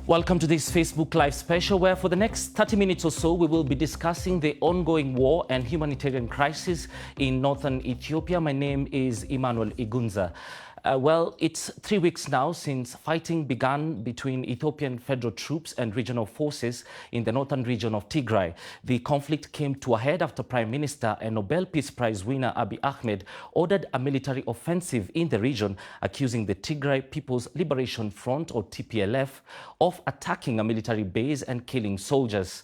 Welcome to this Facebook Live special where for the next 30 minutes or so we will be discussing the ongoing war and humanitarian crisis in northern Ethiopia. My name is Emmanuel Igunza. Well, it's 3 weeks now since fighting began between Ethiopian federal troops and regional forces in the northern region of Tigray. The conflict came to a head after Prime Minister and Nobel Peace Prize winner Abiy Ahmed ordered a military offensive in the region, accusing the Tigray People's Liberation Front, or TPLF, of attacking a military base and killing soldiers.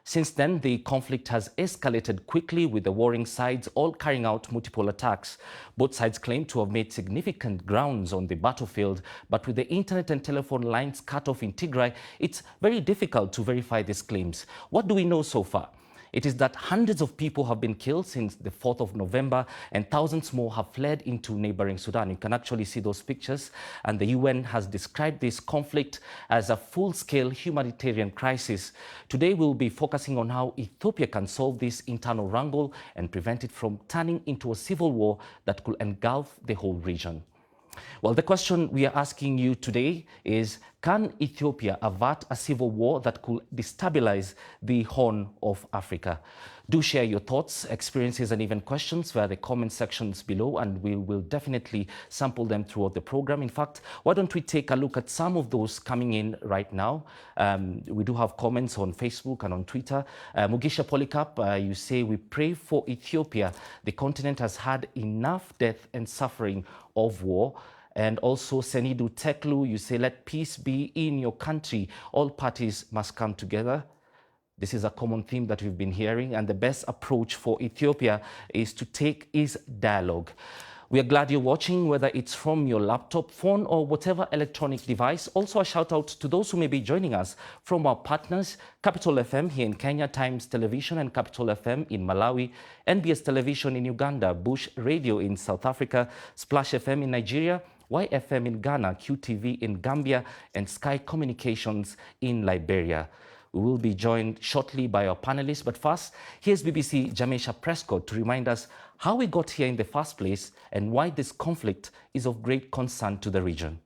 Since then, the conflict has escalated quickly, with the warring sides all carrying out multiple attacks. Both sides claim to have made significant grounds on the battlefield, but with the internet and telephone lines cut off in Tigray, it's very difficult to verify these claims. What do we know so far? It is that hundreds of people have been killed since the 4th of November and thousands more have fled into neighboring Sudan. You can actually see those pictures, and the UN has described this conflict as a full-scale humanitarian crisis. Today we'll be focusing on how Ethiopia can solve this internal wrangle and prevent it from turning into a civil war that could engulf the whole region. Well, the question we are asking you today is, can Ethiopia avert a civil war that could destabilize the Horn of Africa? Do share your thoughts, experiences, and even questions via the comment sections below, and we will definitely sample them throughout the program. In fact, why don't we take a look at some of those coming in right now? We do have comments on Facebook and on Twitter. Mugisha Polycarp, you say, we pray for Ethiopia. The continent has had enough death and suffering of war. And also Senidu Teklu, you say, let peace be in your country. All parties must come together. This is a common theme that we've been hearing, and the best approach for Ethiopia is dialogue. We are glad you're watching, whether it's from your laptop, phone, or whatever electronic device. Also, a shout out to those who may be joining us from our partners, Capital FM here in Kenya, Times Television and Capital FM in Malawi, NBS Television in Uganda, Bush Radio in South Africa, Splash FM in Nigeria, YFM in Ghana, QTV in Gambia, and Sky Communications in Liberia. We will be joined shortly by our panelists, but first, here's BBC Jamesha Prescott to remind us how we got here in the first place and why this conflict is of great concern to the region.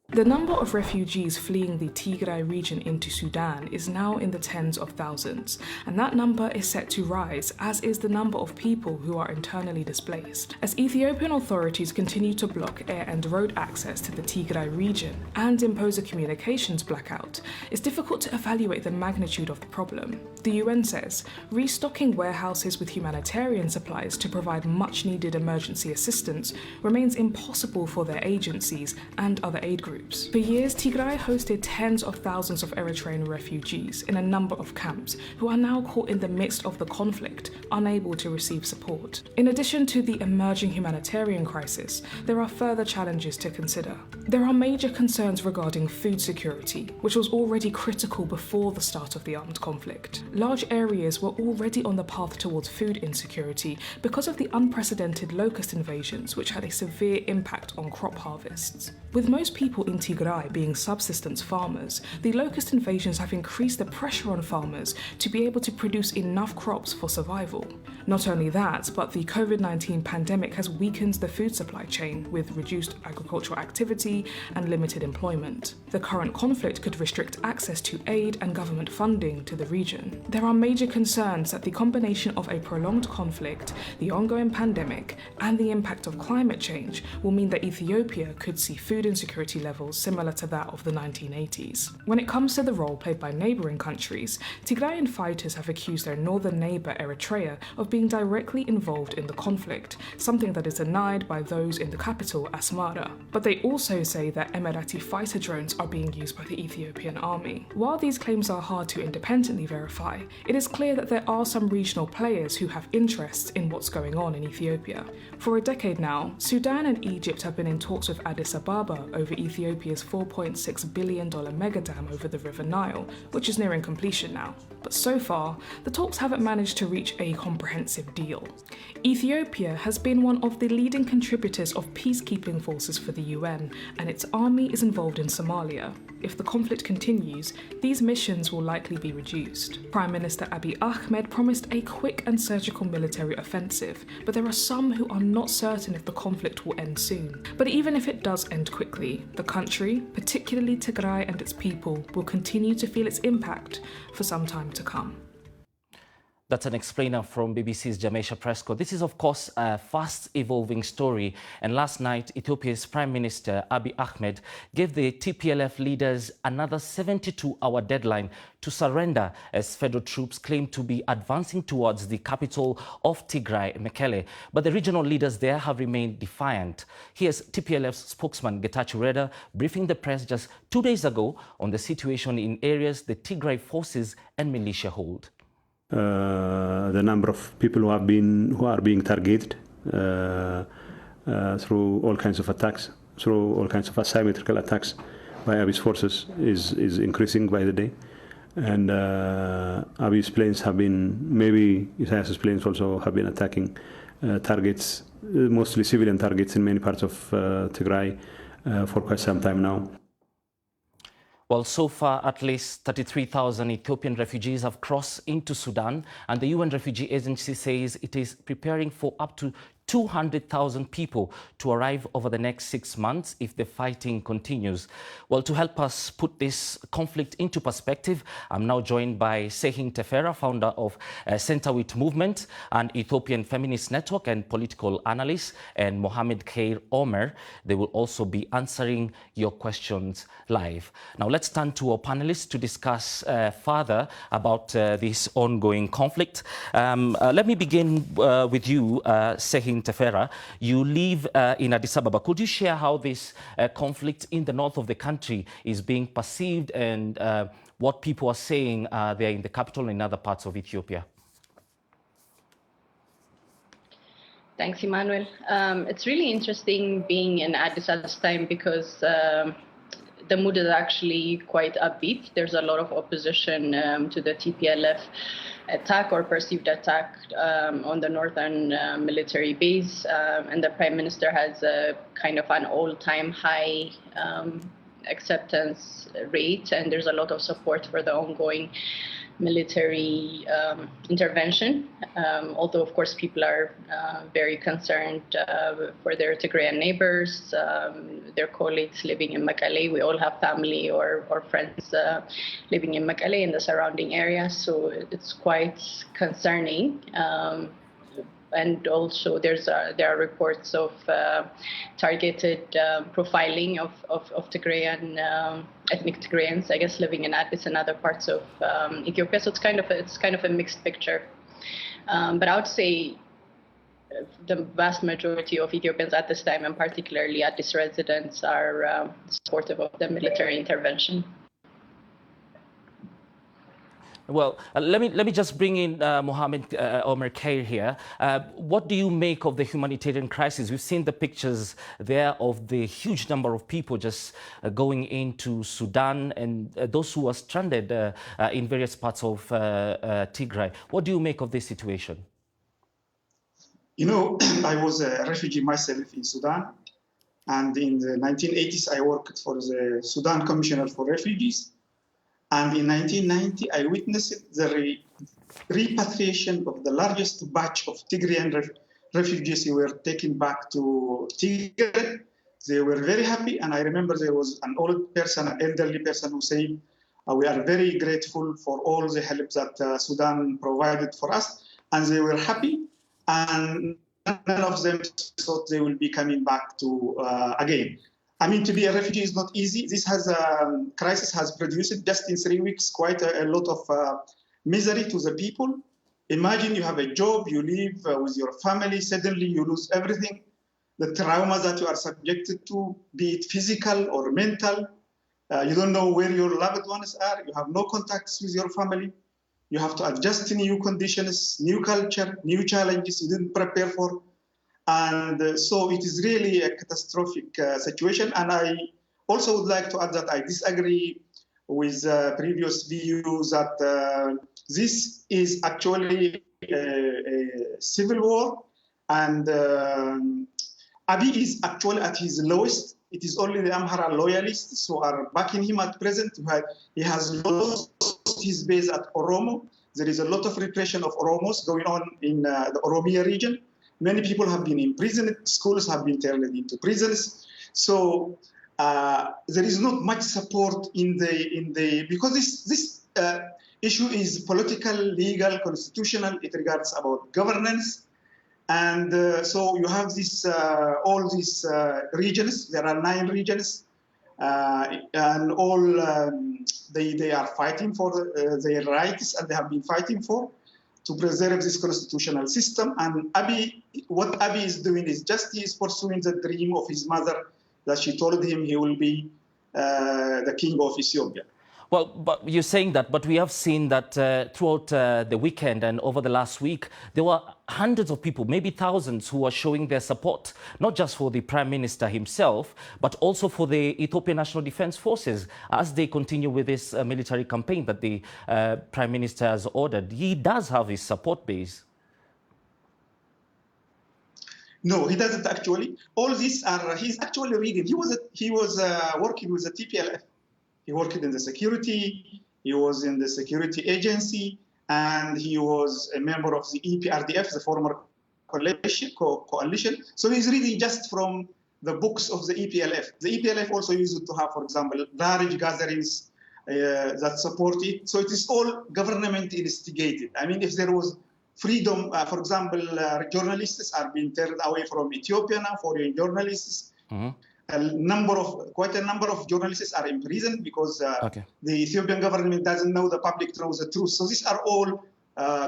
The number of refugees fleeing the Tigray region into Sudan is now in the tens of thousands, and that number is set to rise, as is the number of people who are internally displaced. As Ethiopian authorities continue to block air and road access to the Tigray region and impose a communications blackout, it's difficult to evaluate the magnitude of the problem. The UN says restocking warehouses with humanitarian supplies to provide much-needed emergency assistance remains impossible for their agencies and other aid groups. For years, Tigray hosted tens of thousands of Eritrean refugees in a number of camps who are now caught in the midst of the conflict, unable to receive support. In addition to the emerging humanitarian crisis, there are further challenges to consider. There are major concerns regarding food security, which was already critical before the start of the armed conflict. Large areas were already on the path towards food insecurity because of the unprecedented locust invasions, which had a severe impact on crop harvests. With most people in Tigray being subsistence farmers, the locust invasions have increased the pressure on farmers to be able to produce enough crops for survival. Not only that, but the COVID-19 pandemic has weakened the food supply chain with reduced agricultural activity and limited employment. The current conflict could restrict access to aid and government funding to the region. There are major concerns that the combination of a prolonged conflict, the ongoing pandemic, and the impact of climate change will mean that Ethiopia could see food insecurity levels similar to that of the 1980s. When it comes to the role played by neighbouring countries, Tigrayan fighters have accused their northern neighbour Eritrea of being directly involved in the conflict, something that is denied by those in the capital, Asmara. But they also say that Emirati fighter drones are being used by the Ethiopian army. While these claims are hard to independently verify, it is clear that there are some regional players who have interests in what's going on in Ethiopia. For a decade now, Sudan and Egypt have been in talks with Addis Ababa over Ethiopia's $4.6 billion megadam over the River Nile, which is nearing completion now. But so far, the talks haven't managed to reach a comprehensive deal. Ethiopia has been one of the leading contributors of peacekeeping forces for the UN, and its army is involved in Somalia. If the conflict continues, these missions will likely be reduced. Prime Minister Abiy Ahmed promised a quick and surgical military offensive, but there are some who are not certain if the conflict will end soon. But even if it does end quickly, quickly, the country, particularly Tigray and its people, will continue to feel its impact for some time to come. That's an explainer from BBC's Jamesha Prescott. This is, of course, a fast-evolving story. And last night, Ethiopia's Prime Minister, Abiy Ahmed, gave the TPLF leaders another 72-hour deadline to surrender as federal troops claim to be advancing towards the capital of Tigray, Mekelle. But the regional leaders there have remained defiant. Here's TPLF's spokesman, Getachew Reda, briefing the press just 2 days ago on the situation in areas the Tigray forces and militia hold. The number of people who are being targeted through all kinds of attacks, through all kinds of asymmetrical attacks by Abiy's forces is increasing by the day. And Abiy's planes have been, maybe Isaias's planes also have been attacking targets, mostly civilian targets in many parts of Tigray for quite some time now. Well, so far, at least 33,000 Ethiopian refugees have crossed into Sudan, and the UN Refugee Agency says it is preparing for up to 200,000 people to arrive over the next 6 months if the fighting continues. Well, to help us put this conflict into perspective, I'm now joined by Sehin Tefera, founder of Center With Movement, an Ethiopian feminist network and political analyst, and Mohamed Khair Omer. They will also be answering your questions live. Now, let's turn to our panelists to discuss further about this ongoing conflict. Let me begin with you, Sehin Tefera. You live in Addis Ababa. Could you share how this conflict in the north of the country is being perceived and what people are saying there in the capital and in other parts of Ethiopia? Thanks, Emmanuel. It's really interesting being in Addis at this time because the mood is actually quite upbeat. There's a lot of opposition to the TPLF attack or perceived attack on the northern military base. And the Prime Minister has a kind of an all-time high acceptance rate, and there's a lot of support for the ongoing military intervention, although of course people are very concerned for their Tigrayan neighbors, their colleagues living in Mekelle. We all have family or friends living in Mekelle and the surrounding areas, so it's quite concerning. And also there are reports of targeted profiling of Tigrayan, ethnic Tigrayans, I guess, living in Addis and other parts of Ethiopia. So it's kind of a mixed picture. But I would say the vast majority of Ethiopians at this time, and particularly Addis residents, are supportive of the military intervention. Well, let me just bring in Mohamed Omer Khair here. What do you make of the humanitarian crisis? We've seen the pictures there of the huge number of people just going into Sudan and those who are stranded in various parts of Tigray. What do you make of this situation? You know, I was a refugee myself in Sudan, and in the 1980s I worked for the Sudan Commissioner for Refugees. And in 1990, I witnessed the repatriation of the largest batch of Tigrayan refugees who were taken back to Tigray. They were very happy, and I remember there was an old person, an elderly person who said, we are very grateful for all the help that Sudan provided for us, and they were happy, and none of them thought they will be coming back to again. I mean, to be a refugee is not easy. This crisis has produced just in 3 weeks quite a lot of misery to the people. Imagine you have a job, you live with your family, suddenly you lose everything. The trauma that you are subjected to, be it physical or mental, you don't know where your loved ones are, you have no contacts with your family, you have to adjust to new conditions, new culture, new challenges you didn't prepare for. And so it is really a catastrophic situation. And I also would like to add that I disagree with previous views that this is actually a civil war. And Abiy is actually at his lowest. It is only the Amhara loyalists who are backing him at present. He has lost his base at Oromo. There is a lot of repression of Oromos going on in the Oromia region. Many people have been imprisoned. Schools have been turned into prisons. So there is not much support in the because this issue is political, legal, constitutional. It regards about governance, and so you have this all these regions. There are 9 regions, and all they are fighting for their rights, and they have been fighting for to preserve this constitutional system. And what Abiy is doing is just he is pursuing the dream of his mother, that she told him he will be the king of Ethiopia. Well, but you're saying that, but we have seen that throughout the weekend and over the last week, there were hundreds of people, maybe thousands, who are showing their support, not just for the Prime Minister himself, but also for the Ethiopian National Defense Forces as they continue with this military campaign that the Prime Minister has ordered. He does have his support base. No, he doesn't actually. All these are, he's actually reading. He was working with the TPLF. He worked in the security, he was in the security agency, and he was a member of the EPRDF, the former coalition. So he's reading just from the books of the EPLF. The EPLF also used to have, for example, large gatherings that support it. So it is all government instigated. I mean, if there was freedom, for example, journalists are being turned away from Ethiopia now, foreign journalists. Mm-hmm. Quite a number of journalists are imprisoned because the Ethiopian government doesn't know, the public knows the truth. So these are all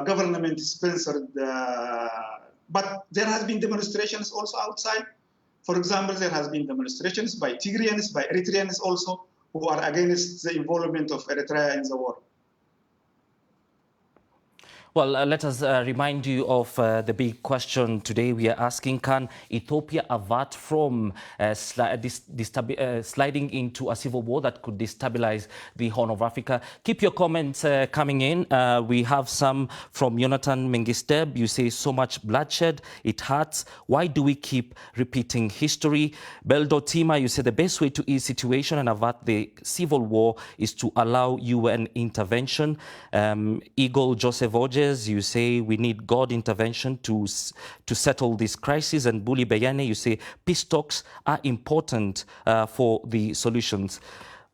government sponsored. But there has been demonstrations also outside. For example, there has been demonstrations by Tigrayans, by Eritreans also, who are against the involvement of Eritrea in the war. Well, let us remind you of the big question today. We are asking, can Ethiopia avert from sliding into a civil war that could destabilize the Horn of Africa? Keep your comments coming in. We have some from Jonathan Mengisteb. You say, so much bloodshed, it hurts. Why do we keep repeating history? Beldo Tima, you say the best way to ease situation and avert the civil war is to allow UN intervention. Eagle Joseph Oje, you say we need God intervention to settle this crisis. And Buli Beyane, you say peace talks are important for the solutions.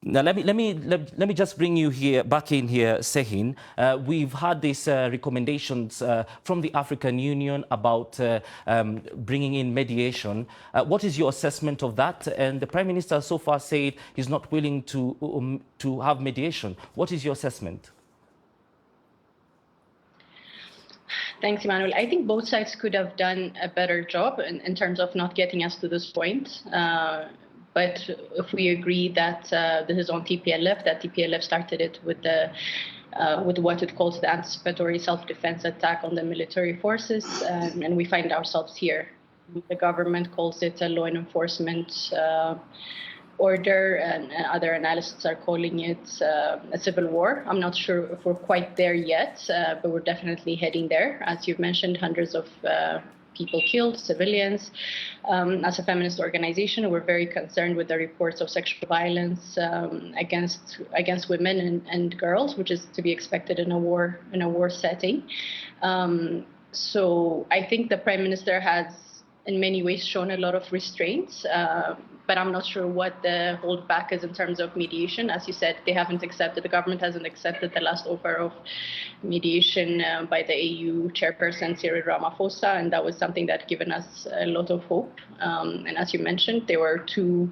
Now, let me just bring you back in here, Sehin. We've had these recommendations from the African Union about bringing in mediation. What is your assessment of that? And the Prime Minister so far said he's not willing to have mediation. What is your assessment? Thanks, Emmanuel. I think both sides could have done a better job in terms of not getting us to this point. But if we agree that this is on TPLF, that TPLF started it with what it calls the anticipatory self-defense attack on the military forces, and we find ourselves here. The government calls it a law enforcement order, and other analysts are calling it a civil war. I'm not sure if we're quite there yet, but we're definitely heading there. As you've mentioned, hundreds of people killed, civilians. As a feminist organization, we're very concerned with the reports of sexual violence against women and girls, which is to be expected in a war setting. So I think the Prime Minister has, in many ways, shown a lot of restraints. But I'm not sure what the holdback is in terms of mediation. As you said, the government hasn't accepted the last offer of mediation by the AU chairperson, Cyril Ramaphosa, and that was something that given us a lot of hope. And as you mentioned, there were 2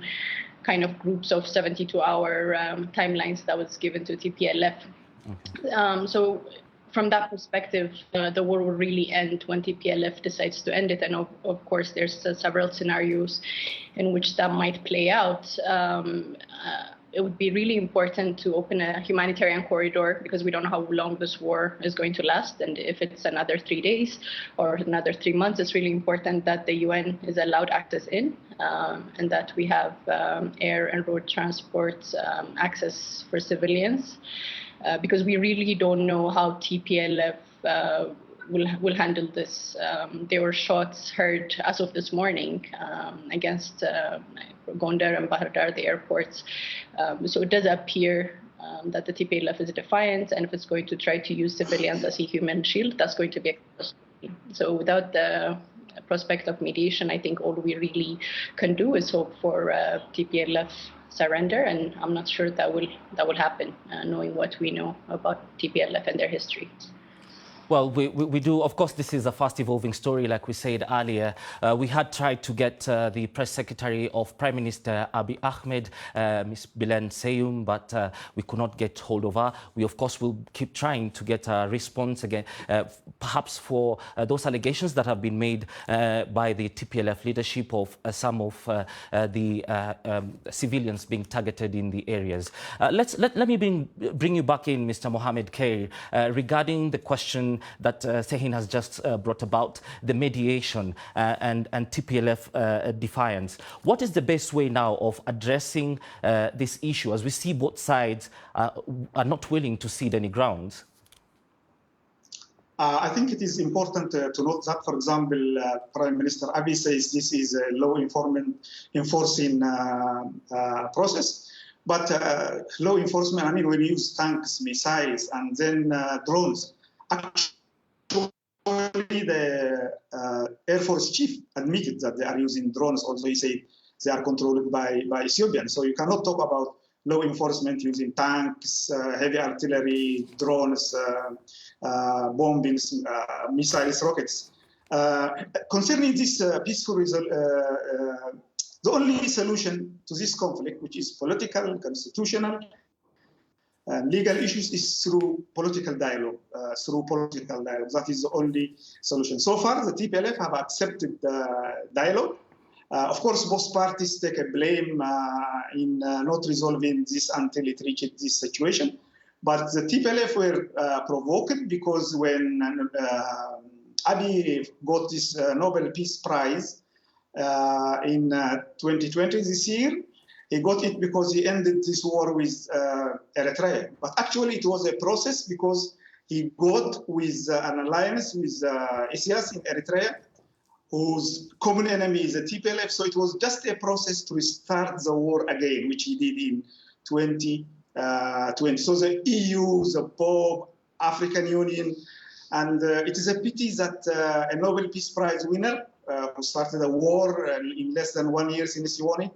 kind of groups of 72-hour timelines that was given to TPLF. So from that perspective, the war will really end when TPLF decides to end it. And of course, there's several scenarios in which that might play out. It would be really important to open a humanitarian corridor because we don't know how long this war is going to last. And if it's another 3 days or another 3 months, it's really important that the UN is allowed access in and that we have air and road transport access for civilians. Because we really don't know how TPLF will handle this. There were shots heard as of this morning against Gondar and Bahar Dar, the airports. So it does appear that the TPLF is defiant, and if it's going to try to use civilians as a human shield, that's going to be a catastrophe. So without the prospect of mediation, I think all we really can do is hope for TPLF surrender, and I'm not sure that will happen, knowing what we know about TPLF and their history. Well, we do. Of course, this is a fast-evolving story, like we said earlier. We had tried to get the press secretary of Prime Minister Abiy Ahmed, Ms. Bilen Seyum, but we could not get hold of her. We, of course, will keep trying to get a response again, perhaps for those allegations that have been made by the TPLF leadership of some of the civilians being targeted in the areas. Let me bring you back in, Mr. Mohamed Kair, regarding the question that Sehin has just brought about, the mediation and TPLF defiance. What is the best way now of addressing this issue, as we see both sides are not willing to cede any grounds? I think it is important to note that, for example, Prime Minister Abiy says this is a law enforcing process. But law enforcement, I mean, when you use tanks, missiles, and then drones, actually the Air Force chief admitted that they are using drones. Also, he said they are controlled by Ethiopians. So you cannot talk about law enforcement using tanks, heavy artillery, drones, bombings, missiles, rockets. Concerning this peaceful the only solution to this conflict, which is political, constitutional, legal issues, is through political dialogue. That is the only solution. So far, the TPLF have accepted dialogue. Of course, both parties take a blame in not resolving this until it reaches this situation. But the TPLF were provoked because when Abiy got this Nobel Peace Prize in 2020, this year, he got it because he ended this war with Eritrea. But actually, it was a process because he got with an alliance with Isias in Eritrea, whose common enemy is the TPLF. So it was just a process to restart the war again, which he did in 2020. So the EU, the Pope, African Union, and it is a pity that a Nobel Peace Prize winner who started a war in less than 1 year since he won it,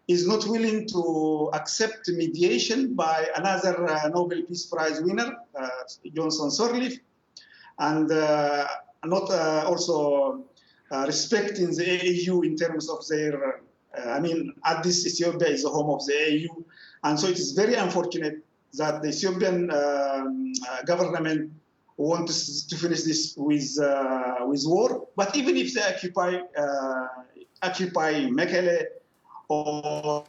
is not willing to accept mediation by another Nobel Peace Prize winner, Johnson Sirleaf, and not also respecting the AU in terms of their, I mean, Addis, Ethiopia is the home of the AU. And so it is very unfortunate that the Ethiopian government wants to finish this with war. But even if they occupy Mekele, or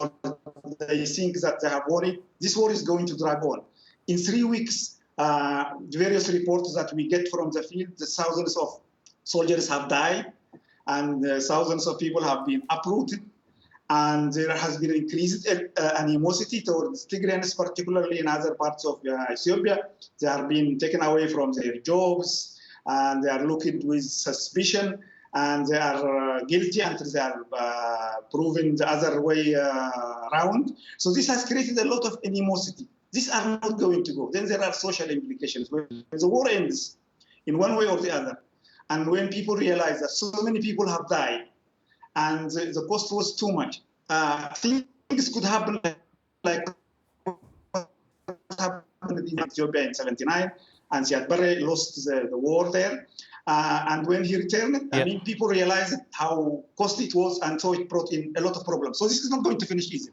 they think that they have won it, this war is going to drag on. In 3 weeks, various reports that we get from the field, the thousands of soldiers have died, and thousands of people have been uprooted, and there has been increased animosity towards Tigrayans, particularly in other parts of Ethiopia. They are being taken away from their jobs, and they are looked with suspicion, and they are guilty until they are proven the other way around. So this has created a lot of animosity. These are not going to go. Then there are social implications. When the war ends, in one way or the other, and when people realize that so many people have died, and the cost was too much, things could happen like what happened in Ethiopia in 1979, and Ziad Barre lost the war there. And when he returned, I mean, people realized how costly it was, and so it brought in a lot of problems. So this is not going to finish easy.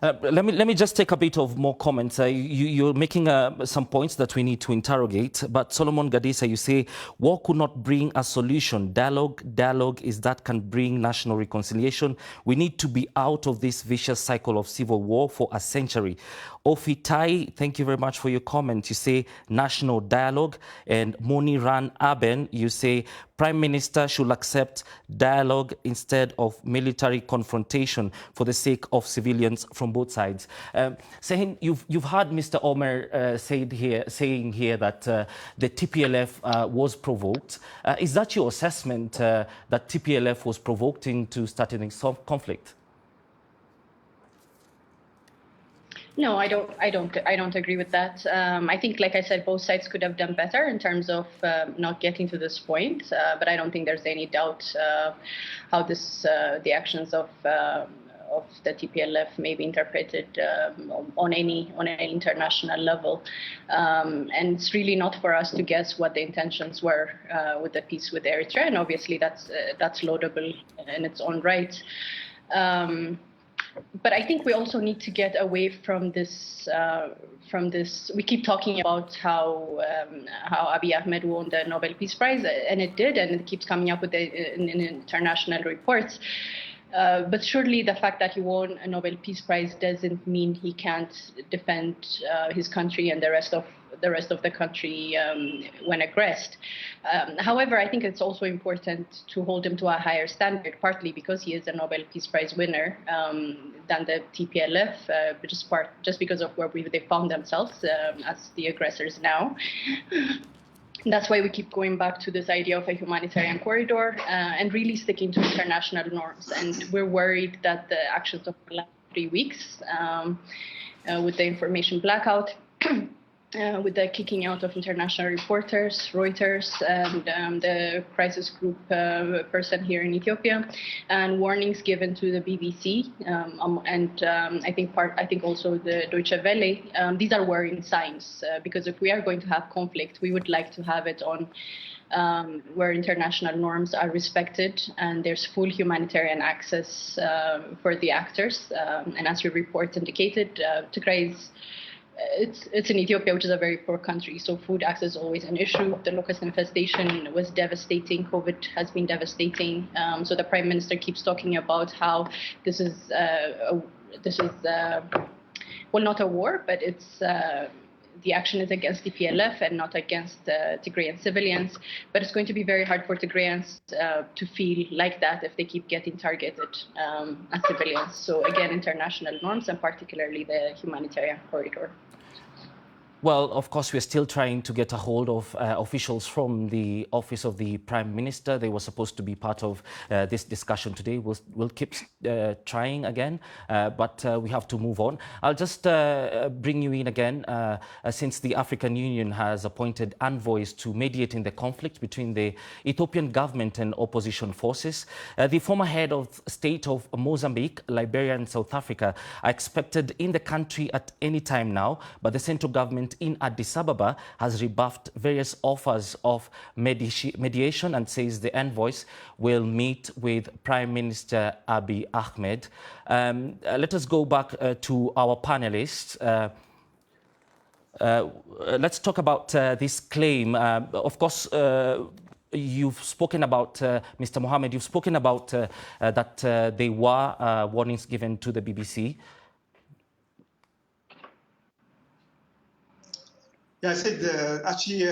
Let me just take a bit of more comments. You're making some points that we need to interrogate. But Solomon Gadisa, you say war could not bring a solution. Dialogue is that can bring national reconciliation. We need to be out of this vicious cycle of civil war for a century. Ofitai, thank you very much for your comment. You say national dialogue. And Moniran Aben, you say Prime Minister should accept dialogue instead of military confrontation for the sake of civilians from both sides. Sehin, you've heard Mr. Omer saying here that the TPLF was provoked. Is that your assessment that TPLF was provoked into starting this conflict? No, I don't agree with that. I think, like I said, both sides could have done better in terms of not getting to this point. But I don't think there's any doubt how the actions of of the TPLF may be interpreted on any international level, and it's really not for us to guess what the intentions were with the peace with Eritrea, and obviously that's laudable in its own right. But I think we also need to get away from this. We keep talking about how Abiy Ahmed won the Nobel Peace Prize, and it did, and it keeps coming up with in international reports. But surely the fact that he won a Nobel Peace Prize doesn't mean he can't defend his country and the rest of the country when aggressed. However, I think it's also important to hold him to a higher standard, partly because he is a Nobel Peace Prize winner than the TPLF, just because of where they found themselves as the aggressors now. That's why we keep going back to this idea of a humanitarian corridor and really sticking to international norms. And we're worried that the actions of the last 3 weeks, with the information blackout, with the kicking out of international reporters, Reuters, and the crisis group person here in Ethiopia, and warnings given to the BBC, and I think also the Deutsche Welle. These are worrying signs because if we are going to have conflict, we would like to have it on where international norms are respected and there's full humanitarian access for the actors. And as your report indicated, Tigray is. It's in Ethiopia, which is a very poor country, so food access is always an issue. The locust infestation was devastating. COVID has been devastating. So the Prime Minister keeps talking about how this is well, not a war, but it's the action is against the TPLF and not against Tigrayan civilians. But it's going to be very hard for Tigrayans to feel like that if they keep getting targeted as civilians. So again, international norms and particularly the humanitarian corridor. Well, of course, we're still trying to get a hold of officials from the office of the Prime Minister. They were supposed to be part of this discussion today. We'll keep trying again, but we have to move on. I'll just bring you in again, since the African Union has appointed envoys to mediate in the conflict between the Ethiopian government and opposition forces. The former head of state of Mozambique, Liberia and South Africa are expected in the country at any time now, but the central government in Addis Ababa has rebuffed various offers of mediation and says the envoys will meet with Prime Minister Abiy Ahmed. Let us go back to our panelists. Let's talk about this claim. Of course, you've spoken about, Mr. Mohammed, you've spoken about that there were warnings given to the BBC. Yeah, I said, actually,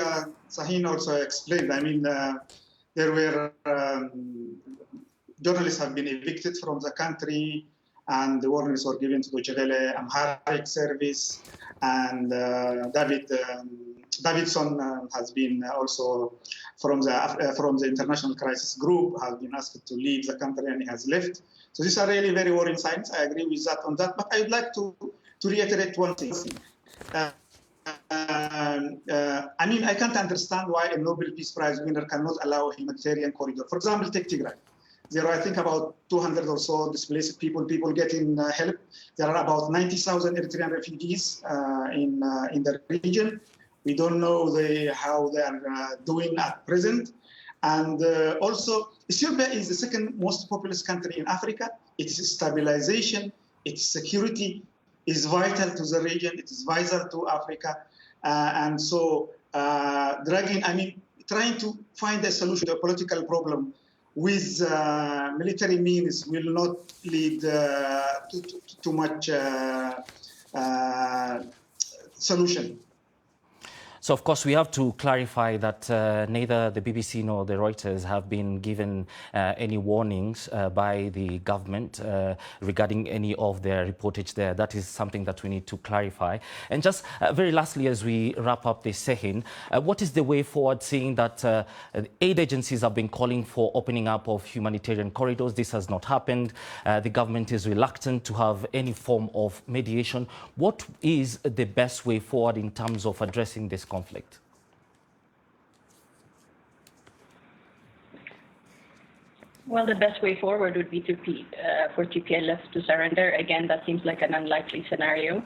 Sahin also explained, I mean, there were journalists have been evicted from the country, and the warnings were given to Deutsche Welle, Amharic service, and Davidson has been also from the international crisis group, has been asked to leave the country, and he has left. So these are really very worrying signs. I agree with that on that, but I would like to reiterate one thing. I mean, I can't understand why a Nobel Peace Prize winner cannot allow a humanitarian corridor. For example, take Tigray. There are, I think, about 200 or so displaced people getting help. There are about 90,000 Eritrean refugees in the region. We don't know how they are doing at present. And also, Ethiopia is the second most populous country in Africa. Its stabilization, its security is vital to the region. It is vital to Africa. And so trying to find a solution to a political problem with military means will not lead to much solution. So, of course, we have to clarify that neither the BBC nor the Reuters have been given any warnings by the government regarding any of their reportage there. That is something that we need to clarify. And just very lastly, as we wrap up this session, what is the way forward, seeing that aid agencies have been calling for opening up of humanitarian corridors? This has not happened. The government is reluctant to have any form of mediation. What is the best way forward in terms of addressing this conflict? Well, the best way forward would be for TPLF to surrender. Again, that seems like an unlikely scenario.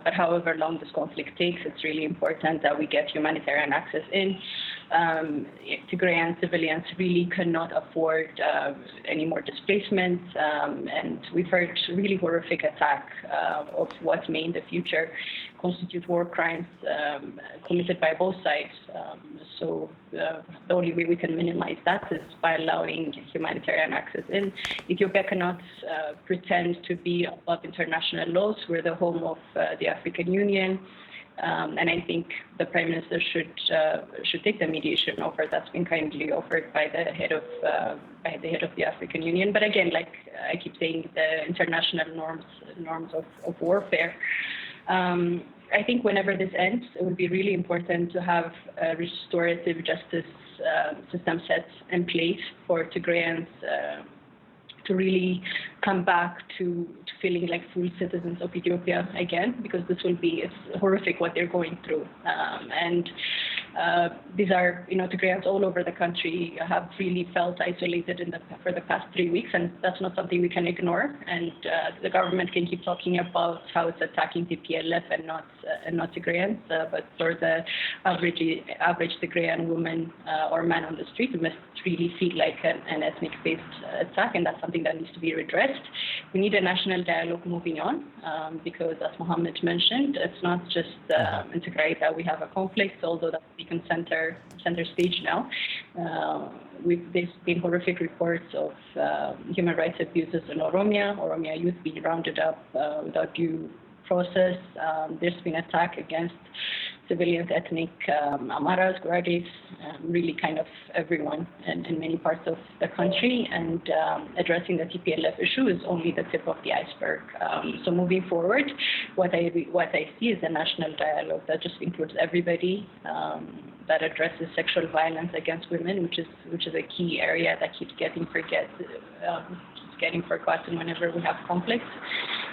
But however long this conflict takes, it's really important that we get humanitarian access in. Tigrayan civilians really cannot afford any more displacement. And we've heard really horrific attack of what may in the future constitute war crimes committed by both sides. So the only way we can minimize that is by allowing humanitarian access in. Ethiopia cannot pretend to be above international laws. We're the home of the African Union. And I think the Prime Minister should take the mediation offer that's been kindly offered by the head of the African Union. But again, like I keep saying, the international norms of warfare. I think whenever this ends, it would be really important to have a restorative justice system set in place for Tigrayans to really come back to feeling like full citizens of Ethiopia again, because it's horrific what they're going through. And these are, Tigrayans all over the country have really felt isolated for the past 3 weeks, and that's not something we can ignore. And the government can keep talking about how it's attacking TPLF and not Tigrayans, but for the average Tigrayan woman or man on the street, it must really feel like an ethnic-based attack, and that's something that needs to be redressed. We need a national dialogue moving on, because as Mohammed mentioned, it's not just in Tigray that we have a conflict, although that's become center stage now. There's been horrific reports of human rights abuses in Oromia youth being rounded up without due process. There's been attack against civilians, ethnic Amaras, Guardies, really kind of everyone in many parts of the country. And addressing the TPLF issue is only the tip of the iceberg. So moving forward, what I see is a national dialogue that just includes everybody, that addresses sexual violence against women, which is a key area that keeps getting forgotten whenever we have conflicts.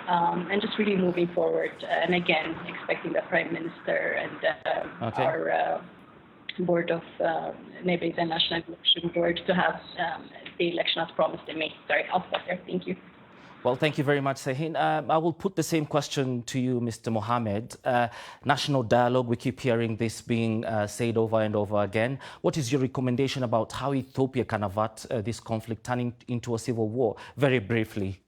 And just really moving forward, and again, expecting the Prime Minister and our board of maybe the National Election Board to have the election as promised in May. Sorry, I'll stop there. Thank you. Well, thank you very much, Sahin. I will put the same question to you, Mr. Mohammed. National dialogue, we keep hearing this being said over and over again. What is your recommendation about how Ethiopia can avert this conflict turning into a civil war? Very briefly.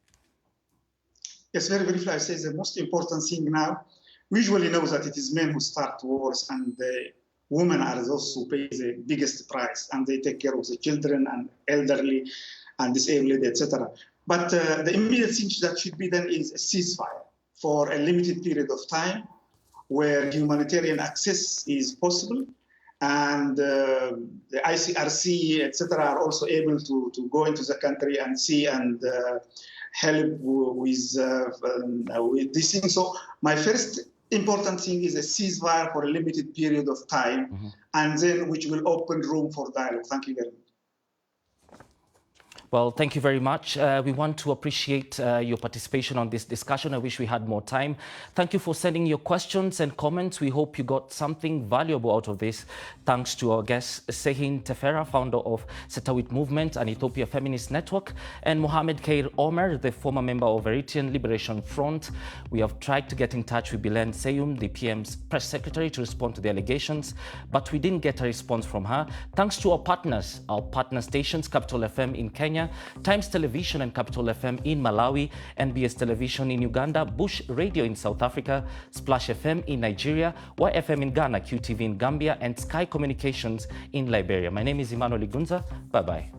Yes, very briefly, I say the most important thing now, we usually know that it is men who start wars and the women are those who pay the biggest price, and they take care of the children and elderly and disabled, etc. But the immediate thing that should be done is a ceasefire for a limited period of time where humanitarian access is possible, and the ICRC, etc., are also able to go into the country and see and help with this thing. So my first important thing is a ceasefire for a limited period of time, and then which will open room for dialogue. Thank you very much. Well, thank you very much. We want to appreciate your participation on this discussion. I wish we had more time. Thank you for sending your questions and comments. We hope you got something valuable out of this. Thanks to our guest, Sahin Tefera, founder of Setawit Movement and Ethiopia Feminist Network, and Mohammed Kair Omer, the former member of Eritrean Liberation Front. We have tried to get in touch with Bilen Seyum, the PM's press secretary, to respond to the allegations, but we didn't get a response from her. Thanks to our partner stations, Capital FM in Kenya, Times Television and Capital FM in Malawi, NBS Television in Uganda, Bush Radio in South Africa, Splash FM in Nigeria, YFM in Ghana, QTV in Gambia, and Sky Communications in Liberia. My name is Emmanuel Igunza. Bye-bye.